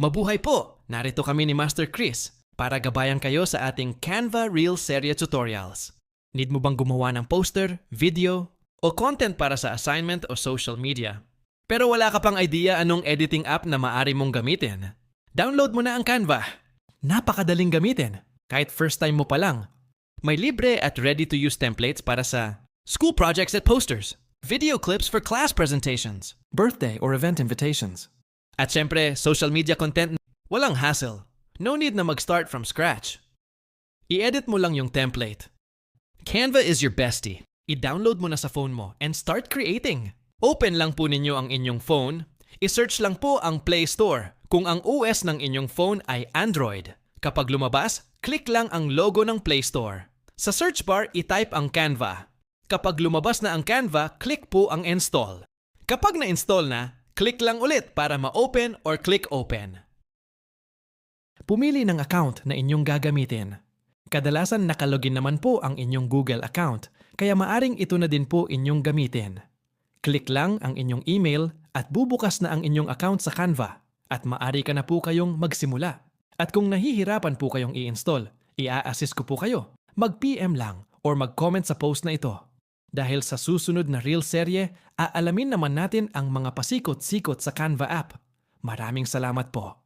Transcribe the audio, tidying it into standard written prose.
Mabuhay po! Narito kami ni Master Chris para gabayan kayo sa ating Canva Reel Serye Tutorials. Need mo bang gumawa ng poster, video, o content para sa assignment o social media? Pero wala ka pang idea anong editing app na maaari mong gamitin? Download mo na ang Canva. Napakadaling gamitin, kahit first time mo pa lang. May libre at ready-to-use templates para sa school projects at posters, video clips for class presentations, birthday or event invitations. At syempre, social media content, walang hassle. No need na mag-start from scratch. I-edit mo lang yung template. Canva is your bestie. I-download mo na sa phone mo and start creating. Open lang po ninyo ang inyong phone. I-search lang po ang Play Store kung ang OS ng inyong phone ay Android. Kapag lumabas, click lang ang logo ng Play Store. Sa search bar, i-type ang Canva. Kapag lumabas na ang Canva, click po ang Install. Kapag na-install na, click lang ulit para ma-open or click Open. Pumili ng account na inyong gagamitin. Kadalasan nakalogin naman po ang inyong Google account, kaya maaring ito na din po inyong gamitin. Click lang ang inyong email at bubukas na ang inyong account sa Canva at maaari ka na po kayong magsimula. At kung nahihirapan po kayong i-install, i-a-assist ko po kayo. Mag-PM lang or mag-comment sa post na ito. Dahil sa susunod na Reel Serye, aalamin naman natin ang mga pasikot-sikot sa Canva app. Maraming salamat po.